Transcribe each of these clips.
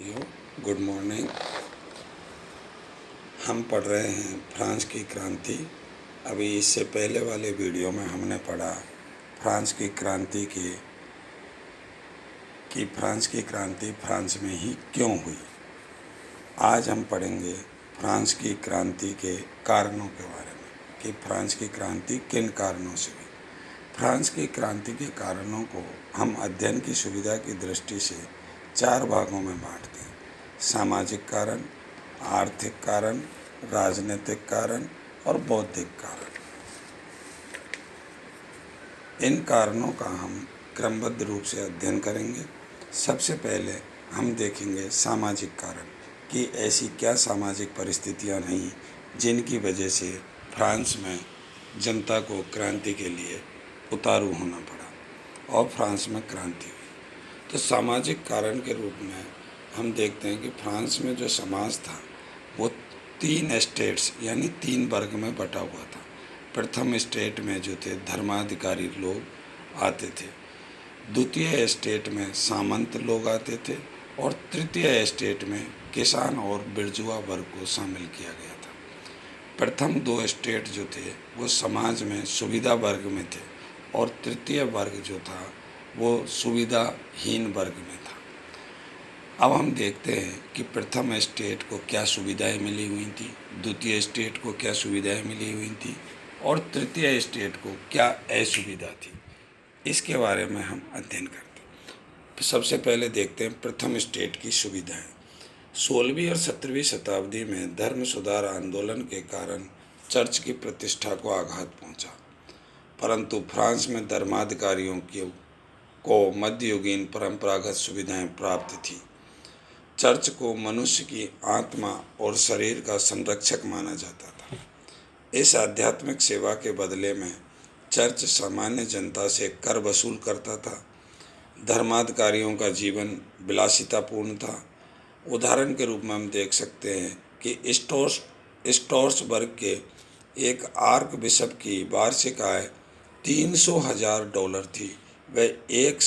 Hello, good morning. हम पढ़ रहे हैं फ्रांस की क्रांति। अभी इससे पहले वाले वीडियो में हमने पढ़ा फ्रांस की क्रांति कि फ्रांस की क्रांति फ्रांस में ही क्यों हुई। आज हम पढ़ेंगे फ्रांस की क्रांति के कारणों के बारे में कि फ्रांस की क्रांति किन कारणों से हुई। फ्रांस की क्रांति के कारणों को हम अध्ययन की सुविधा की दृष्टि से 4 भागों में बांटते हैं: सामाजिक कारण, आर्थिक कारण, राजनीतिक कारण और बौद्धिक कारण। इन कारणों का हम क्रमबद्ध रूप से अध्ययन करेंगे। सबसे पहले हम देखेंगे सामाजिक कारण कि ऐसी क्या सामाजिक परिस्थितियां रहीं जिनकी वजह से फ्रांस में जनता को क्रांति के लिए उतारू होना पड़ा और फ्रांस में क्रांति हुई। तो सामाजिक कारण के रूप में हम देखते हैं कि फ्रांस में जो समाज था वो 3 स्टेट्स यानी 3 वर्ग में बटा हुआ था। प्रथम स्टेट में जो थे धर्माधिकारी लोग आते थे, द्वितीय स्टेट में सामंत लोग आते थे और तृतीय स्टेट में किसान और बिरजुआ वर्ग को शामिल किया गया था। प्रथम 2 स्टेट जो थे वो समाज में सुविधा वर्ग में थे और तृतीय वर्ग जो था वो सुविधाहीन वर्ग में था। अब हम देखते हैं कि प्रथम स्टेट को क्या सुविधाएं मिली हुई थी, द्वितीय स्टेट को क्या सुविधाएं मिली हुई थी और तृतीय स्टेट को क्या असुविधा थी। इसके बारे में हम अध्ययन करते हैं। सबसे पहले देखते हैं प्रथम स्टेट की सुविधाएं। 16वीं और 17वीं शताब्दी में धर्म सुधार आंदोलन के कारण चर्च की प्रतिष्ठा को आघात पहुंचा, परंतु फ्रांस में धर्माधिकारियों को मध्ययुगीन परंपरागत सुविधाएं प्राप्त थी। चर्च को मनुष्य की आत्मा और शरीर का संरक्षक माना जाता था। इस आध्यात्मिक सेवा के बदले में चर्च सामान्य जनता से कर वसूल करता था। धर्माधिकारियों का जीवन विलासितापूर्ण था। उदाहरण के रूप में हम देख सकते हैं कि स्टोर्स वर्ग के एक आर्क बिशप की वार्षिक आय $300,000 थी। वह एक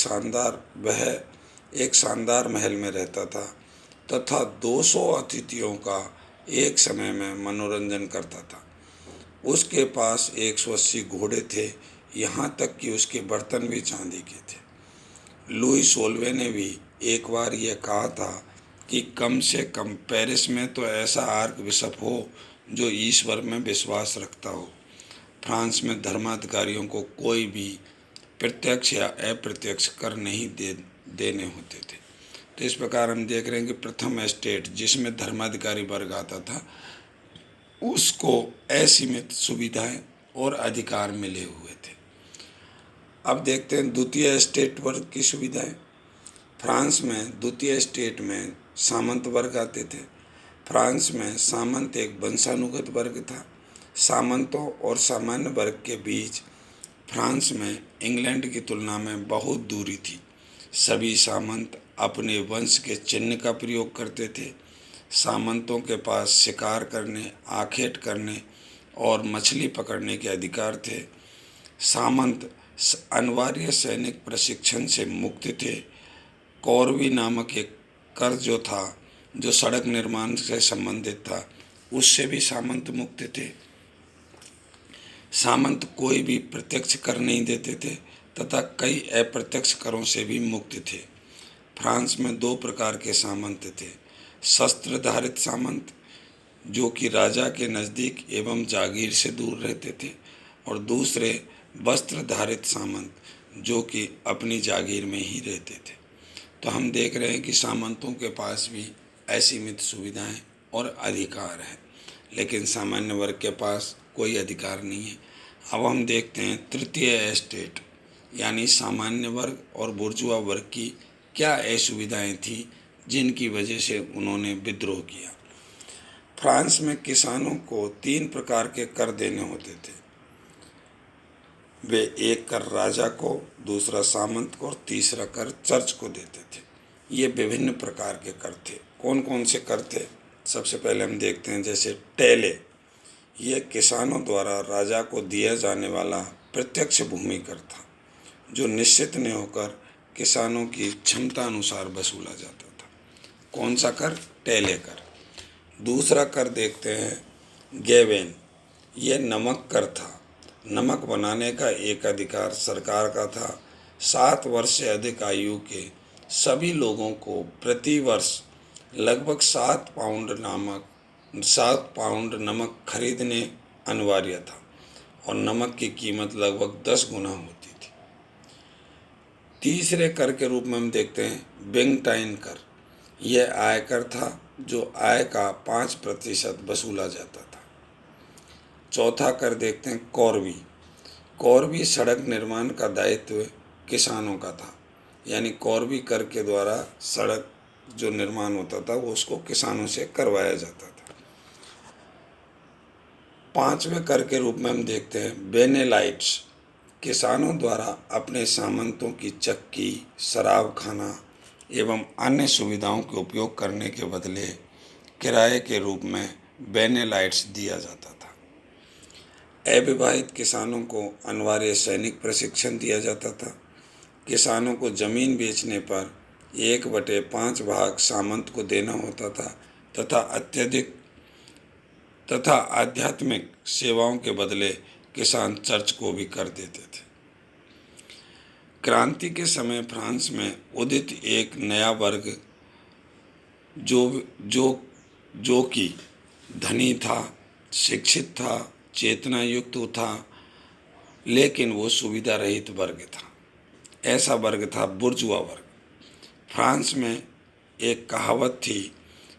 शानदार महल में रहता था तथा 200 अतिथियों का एक समय में मनोरंजन करता था। उसके पास 180 घोड़े थे, यहाँ तक कि उसके बर्तन भी चांदी के थे। लुई 16वें ने भी एक बार यह कहा था कि कम से कम पेरिस में तो ऐसा आर्क बिशप हो जो ईश्वर में विश्वास रखता हो। फ्रांस में धर्माधिकारियों को कोई भी प्रत्यक्ष या अप्रत्यक्ष कर नहीं देने होते थे। तो इस प्रकार हम देख रहे हैं कि प्रथम स्टेट जिसमें धर्माधिकारी वर्ग आता था उसको असीमित सुविधाएं और अधिकार मिले हुए थे। अब देखते हैं द्वितीय स्टेट वर्ग की सुविधाएं। फ्रांस में द्वितीय स्टेट में सामंत वर्ग आते थे। फ्रांस में सामंत एक वंशानुगत वर्ग था। सामंतों और सामान्य वर्ग के बीच फ्रांस में इंग्लैंड की तुलना में बहुत दूरी थी। सभी सामंत अपने वंश के चिन्ह का प्रयोग करते थे। सामंतों के पास शिकार करने, आखेट करने और मछली पकड़ने के अधिकार थे। सामंत अनिवार्य सैनिक प्रशिक्षण से मुक्त थे। कॉरवी नामक एक कर जो था, जो सड़क निर्माण से संबंधित था, उससे भी सामंत मुक्त थे। सामंत कोई भी प्रत्यक्ष कर नहीं देते थे तथा कई अप्रत्यक्ष करों से भी मुक्त थे। फ्रांस में 2 प्रकार के सामंत थे: शस्त्रधारित सामंत जो कि राजा के नज़दीक एवं जागीर से दूर रहते थे, और दूसरे वस्त्रधारित सामंत जो कि अपनी जागीर में ही रहते थे। तो हम देख रहे हैं कि सामंतों के पास भी असीमित सुविधाएं और अधिकार हैं, लेकिन सामान्य वर्ग के पास कोई अधिकार नहीं है। अब हम देखते हैं तृतीय स्टेट यानी सामान्य वर्ग और बुर्जुआ वर्ग की क्या असुविधाएं थी जिनकी वजह से उन्होंने विद्रोह किया। फ्रांस में किसानों को 3 प्रकार के कर देने होते थे। वे एक कर राजा को, दूसरा सामंत को और तीसरा कर चर्च को देते थे। ये विभिन्न प्रकार के कर थे। कौन कौन से कर थे? सबसे पहले हम देखते हैं जैसे टेले। यह किसानों द्वारा राजा को दिया जाने वाला प्रत्यक्ष भूमि कर था, जो निश्चित न होकर किसानों की क्षमता अनुसार वसूला जाता था। कौन सा कर? टेले कर। दूसरा कर देखते हैं गेवेन। ये नमक कर था। नमक बनाने का एक अधिकार सरकार का था। 7 वर्ष से अधिक आयु के सभी लोगों को प्रति वर्ष लगभग 7 पाउंड नमक खरीदने अनिवार्य था और नमक की कीमत लगभग 10 गुना होती थी। तीसरे कर के रूप में हम देखते हैं बेंगटाइन कर। यह आयकर था जो आय का 5% वसूला जाता था। चौथा कर देखते हैं कॉरवी। कॉरवी सड़क निर्माण का दायित्व किसानों का था, यानी कॉरवी कर के द्वारा सड़क जो निर्माण होता था वो उसको किसानों से करवाया जाता था। पांचवें कर के रूप में हम देखते हैं बेनेलाइट्स। किसानों द्वारा अपने सामंतों की चक्की, शराब खाना एवं अन्य सुविधाओं के उपयोग करने के बदले किराए के रूप में बेनेलाइट्स दिया जाता था। अविवाहित किसानों को अनिवार्य सैनिक प्रशिक्षण दिया जाता था। किसानों को जमीन बेचने पर 1/5 भाग सामंत को देना होता था तथा आध्यात्मिक सेवाओं के बदले किसान चर्च को भी कर देते थे। क्रांति के समय फ्रांस में उदित एक नया वर्ग जो जो जो कि धनी था, शिक्षित था, चेतना युक्त था, लेकिन वो सुविधा रहित वर्ग था। ऐसा वर्ग था बुर्जुआ वर्ग। फ्रांस में एक कहावत थी,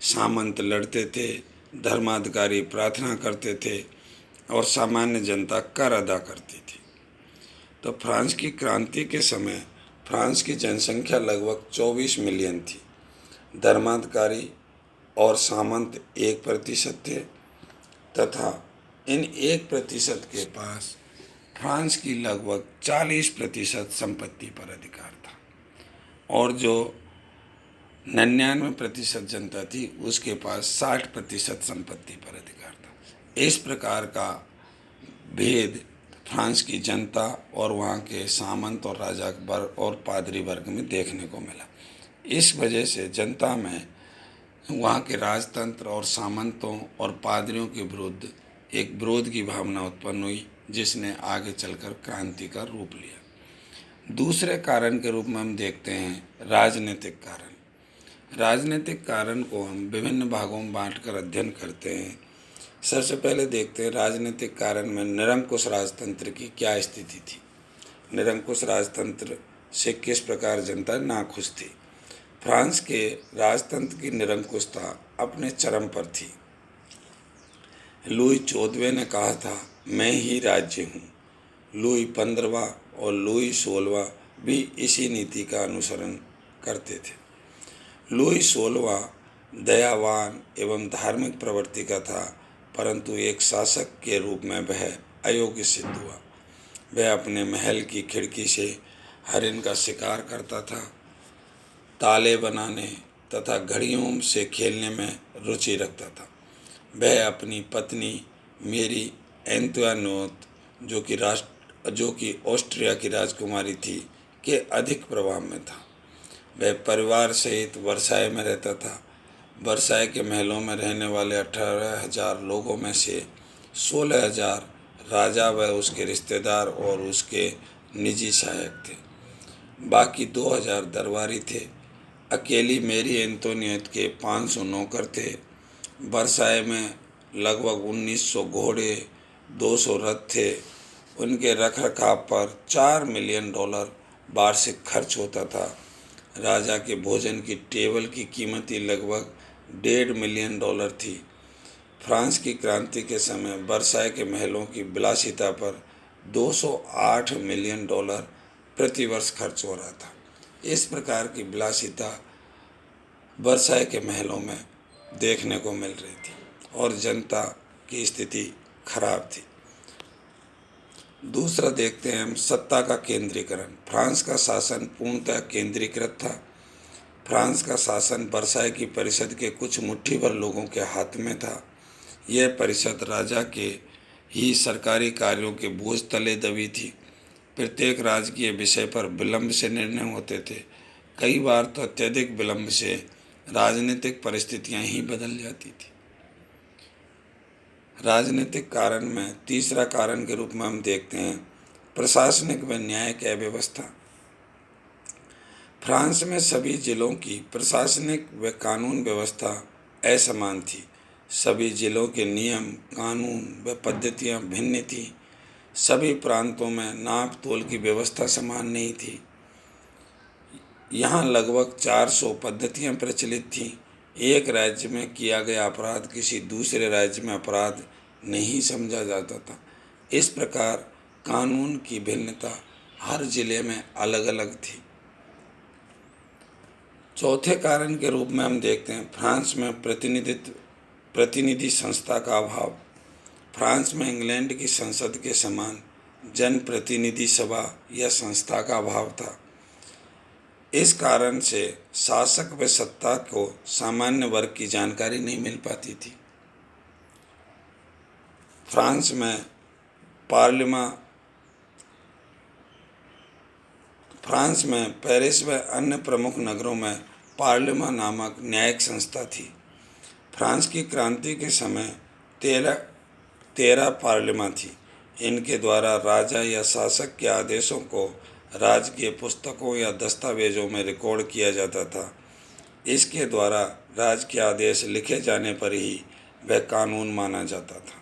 सामंत लड़ते थे, धर्माधिकारी प्रार्थना करते थे और सामान्य जनता कर अदा करती थी। तो फ्रांस की क्रांति के समय फ्रांस की जनसंख्या लगभग 24 मिलियन थी। धर्माधिकारी और सामंत 1% थे तथा इन 1% के पास फ्रांस की लगभग 40% संपत्ति पर अधिकार था और जो 99% जनता थी उसके पास 60% संपत्ति पर अधिकार था। इस प्रकार का भेद फ्रांस की जनता और वहाँ के सामंत और राजा वर्ग और पादरी वर्ग में देखने को मिला। इस वजह से जनता में वहाँ के राजतंत्र और सामंतों और पादरियों के विरुद्ध एक विरोध की भावना उत्पन्न हुई, जिसने आगे चलकर क्रांति का रूप लिया। दूसरे कारण के रूप में हम देखते हैं राजनीतिक कारण। राजनीतिक कारण को हम विभिन्न भागों में बांटकर अध्ययन करते हैं। सबसे पहले देखते हैं राजनीतिक कारण में निरंकुश राजतंत्र की क्या स्थिति थी। निरंकुश राजतंत्र से किस प्रकार जनता नाखुश थी। फ्रांस के राजतंत्र की निरंकुशता अपने चरम पर थी। लुई 14वें ने कहा था, मैं ही राज्य हूँ। लुई 15वां और लुई 16वां भी इसी नीति का अनुसरण करते थे। लुई 16वां दयावान एवं धार्मिक प्रवृत्ति का था, परंतु एक शासक के रूप में वह अयोग्य सिद्ध हुआ। वह अपने महल की खिड़की से हरिन का शिकार करता था, ताले बनाने तथा घड़ियों से खेलने में रुचि रखता था। वह अपनी पत्नी मेरी एंतुआनोत जो कि ऑस्ट्रिया की राजकुमारी थी के अधिक प्रभाव में था। वह परिवार सहित वर्साय में रहता था। वर्साय के महलों में रहने वाले 18,000 लोगों में से 16,000 राजा व उसके रिश्तेदार और उसके निजी सहायक थे। बाकी 2,000 दरबारी थे। अकेली मेरी एंतोनियत के 500 नौकर थे। वर्साय में लगभग 1900 घोड़े, 200 रथ थे। उनके रखरखाव पर $4 मिलियन वार्षिक खर्च होता था। राजा के भोजन की टेबल की कीमत ही लगभग $1.5 मिलियन थी। फ्रांस की क्रांति के समय वर्साय के महलों की विलासिता पर $208 मिलियन प्रतिवर्ष खर्च हो रहा था। इस प्रकार की विलासिता वर्साय के महलों में देखने को मिल रही थी और जनता की स्थिति खराब थी। दूसरा देखते हैं हम सत्ता का केंद्रीकरण। फ्रांस का शासन पूर्णतः केंद्रीकृत था। फ्रांस का शासन वर्साय की परिषद के कुछ मुट्ठी भर लोगों के हाथ में था। यह परिषद राजा के ही सरकारी कार्यों के बोझ तले दबी थी। प्रत्येक राजकीय विषय पर विलंब से निर्णय होते थे। कई बार तो अत्यधिक विलंब से राजनीतिक परिस्थितियां ही बदल जाती थी। राजनीतिक कारण में तीसरा कारण के रूप में हम देखते हैं प्रशासनिक व न्यायिक अव्यवस्था। फ्रांस में सभी जिलों की प्रशासनिक व कानून व्यवस्था असमान थी। सभी जिलों के नियम, कानून व पद्धतियां भिन्न थीं। सभी प्रांतों में नाप तोल की व्यवस्था समान नहीं थी। यहाँ लगभग 400 पद्धतियाँ प्रचलित थीं। एक राज्य में किया गया अपराध किसी दूसरे राज्य में अपराध नहीं समझा जाता था। इस प्रकार कानून की भिन्नता हर जिले में अलग अलग थी। चौथे कारण के रूप में हम देखते हैं फ्रांस में प्रतिनिधि संस्था का अभाव। फ्रांस में इंग्लैंड की संसद के समान जनप्रतिनिधि सभा या संस्था का अभाव था। इस कारण से शासक व सत्ता को सामान्य वर्ग की जानकारी नहीं मिल पाती थी। फ्रांस में पेरिस व अन्य प्रमुख नगरों में पार्लिमा नामक न्यायिक संस्था थी। फ्रांस की क्रांति के समय 13 पार्लिमा थी। इनके द्वारा राजा या शासक के आदेशों को राजकीय पुस्तकों या दस्तावेजों में रिकॉर्ड किया जाता था। इसके द्वारा राज के आदेश लिखे जाने पर ही वह कानून माना जाता था।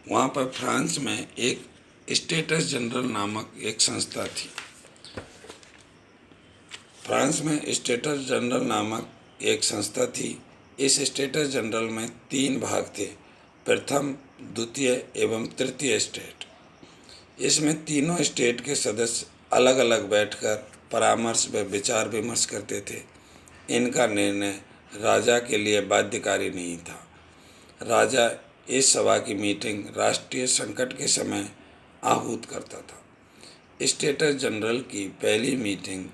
वहाँ पर फ्रांस में एक स्टेटस जनरल नामक एक संस्था थी। फ्रांस में स्टेटस जनरल नामक एक संस्था थी। इस स्टेटस जनरल में 3 भाग थे, प्रथम, द्वितीय एवं तृतीय स्टेट। इसमें तीनों स्टेट के सदस्य अलग अलग बैठकर परामर्श व विचार विमर्श करते थे। इनका निर्णय राजा के लिए बाध्यकारी नहीं था। राजा इस सभा की मीटिंग राष्ट्रीय संकट के समय आहूत करता था। स्टेटस जनरल की पहली मीटिंग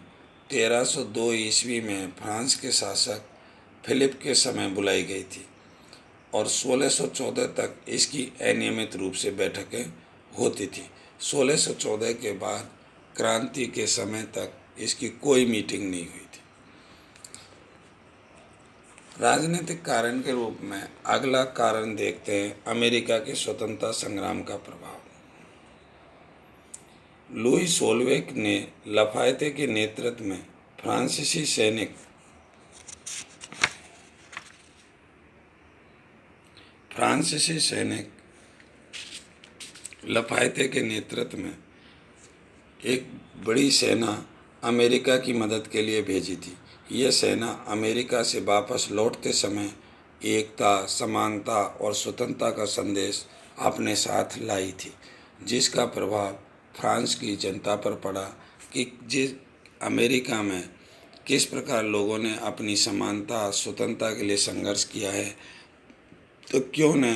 1302 ईस्वी में फ्रांस के शासक फिलिप के समय बुलाई गई थी और 1614 तक इसकी अनियमित रूप से बैठकें होती थी। 1614 के बाद क्रांति के समय तक इसकी कोई मीटिंग नहीं हुई थी। राजनीतिक कारण के रूप में अगला कारण देखते हैं अमेरिका के स्वतंत्रता संग्राम का प्रभाव। लुई सोल्वेक ने लफायते के नेतृत्व में फ्रांसीसी सैनिक लफायते के नेतृत्व में एक बड़ी सेना अमेरिका की मदद के लिए भेजी थी। यह सेना अमेरिका से वापस लौटते समय एकता, समानता और स्वतंत्रता का संदेश अपने साथ लाई थी, जिसका प्रभाव फ्रांस की जनता पर पड़ा कि अमेरिका में किस प्रकार लोगों ने अपनी समानता, स्वतंत्रता के लिए संघर्ष किया है, तो क्यों न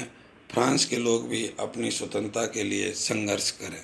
फ्रांस के लोग भी अपनी स्वतंत्रता के लिए संघर्ष करें।